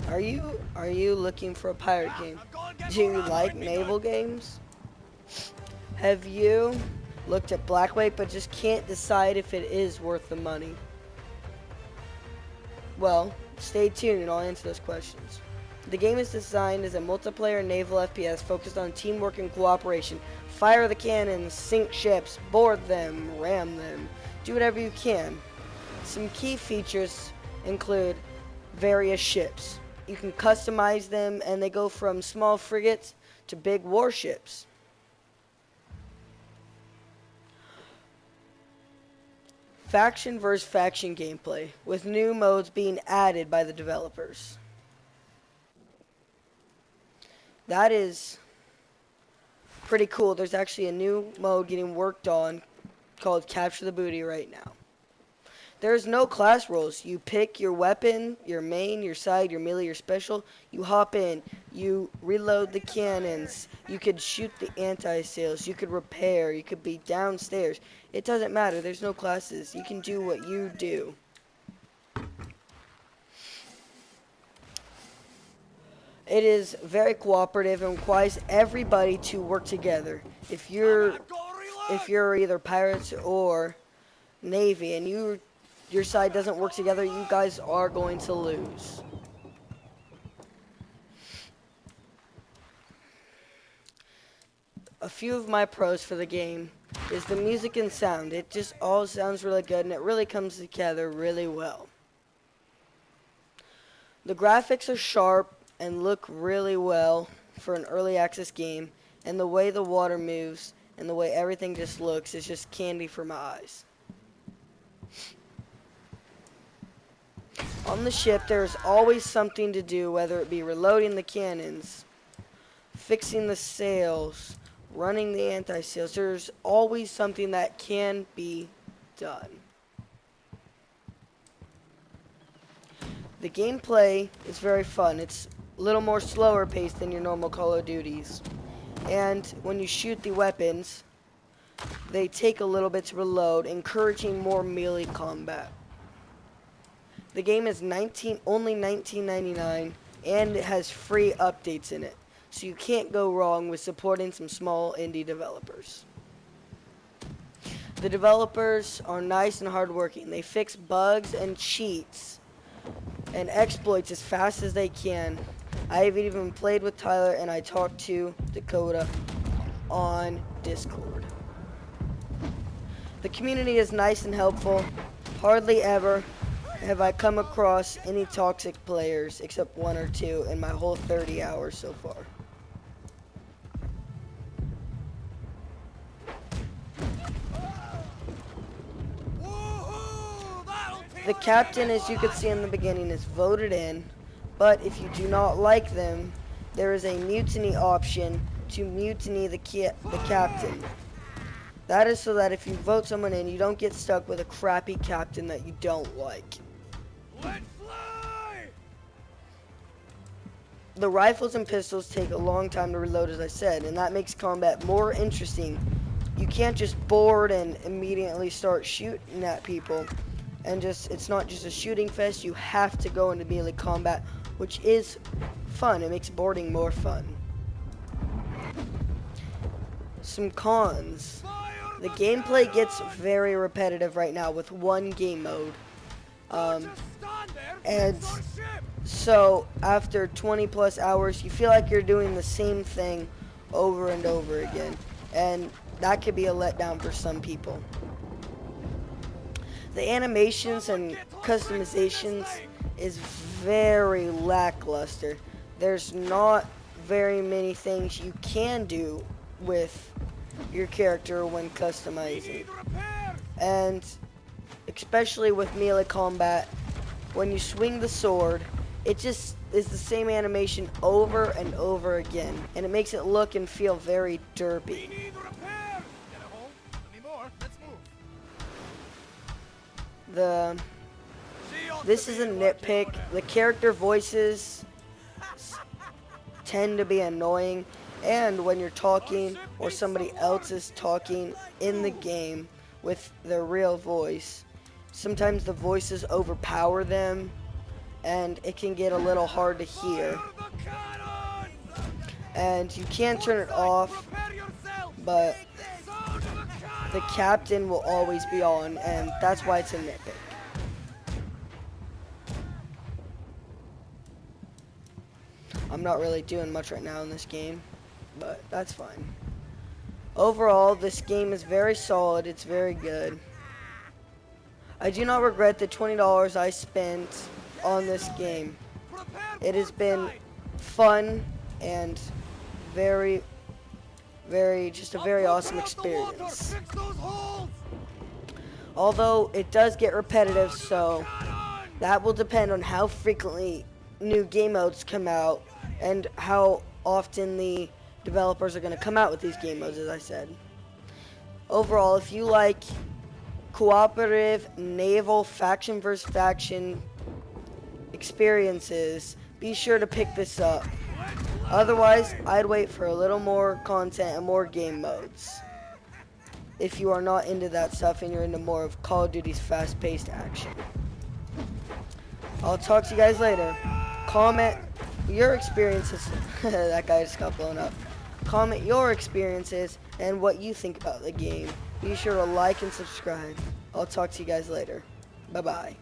Are you looking for a pirate game? Do you like naval games? Have you looked at Blackwake but just can't decide if it is worth the money? Well, stay tuned and I'll answer those questions. The game is designed as a multiplayer naval FPS focused on teamwork and cooperation. Fire the cannons, sink ships, board them, ram them, do whatever you can. Some key features include various ships. You can customize them and they go from small frigates to big warships. Faction versus faction gameplay, with new modes being added by the developers. That is pretty cool. There's actually a new mode getting worked on called Capture the Booty right now. There's no class roles. You pick your weapon, your main, your side, your melee, your special. You hop in. You reload the cannons. You could shoot the anti-sails. You could repair. You could be downstairs. It doesn't matter. There's no classes. You can do what you do. It is very cooperative and requires everybody to work together. If you're either pirates or navy and your side doesn't work together, you guys are going to lose. A few of my pros for the game is the music and sound. It just all sounds really good and it really comes together really well. The graphics are sharp and look really well for an early access game, and the way the water moves and the way everything just looks is just candy for my eyes. On the ship, there's always something to do, whether it be reloading the cannons, fixing the sails, running the anti-sails. There's always something that can be done. The gameplay is very fun. It's a little more slower paced than your normal Call of Duties. And when you shoot the weapons, they take a little bit to reload, encouraging more melee combat. The game is only $19.99 and it has free updates in it. So you can't go wrong with supporting some small indie developers. The developers are nice and hardworking. They fix bugs and cheats and exploits as fast as they can. I've even played with Tyler and I talked to Dakota on Discord. The community is nice and helpful. Hardly ever have I come across any toxic players except one or two in my whole 30 hours so far. The captain, as you could see in the beginning, is voted in, but if you do not like them, there is a mutiny option to mutiny the captain. That is so that if you vote someone in, you don't get stuck with a crappy captain that you don't like. Let's fly! The rifles and pistols take a long time to reload, as I said, and that makes combat more interesting. You can't just board and immediately start shooting at people. And it's not just a shooting fest, you have to go into melee combat, which is fun. It makes boarding more fun. Some cons. The gameplay gets very repetitive right now with one game mode. And so after 20 plus hours, you feel like you're doing the same thing over and over again. And that could be a letdown for some people. The animations and customizations is very lackluster. There's not very many things you can do with your character when customizing. And especially with melee combat, when you swing the sword, it just is the same animation over and over again. And it makes it look and feel very derpy. This is a nitpick. The character voices tend to be annoying, and when you're talking or somebody else is talking in the game with their real voice, sometimes the voices overpower them and it can get a little hard to hear. And you can turn it off, but the captain will always be on, and that's why it's a nitpick. I'm not really doing much right now in this game, but that's fine. Overall, this game is very solid. It's very good. I do not regret the $20 I spent on this game. It has been fun and just a very awesome experience. Although it does get repetitive, so that will depend on how frequently new game modes come out and how often the developers are going to come out with these game modes, as I said. Overall, if you like cooperative naval faction versus faction experiences, be sure to pick this up. Otherwise, I'd wait for a little more content and more game modes. If you are not into that stuff and you're into more of Call of Duty's fast-paced action. I'll talk to you guys later. Comment your experiences. That guy just got blown up. Comment your experiences and what you think about the game. Be sure to like and subscribe. I'll talk to you guys later. Bye-bye.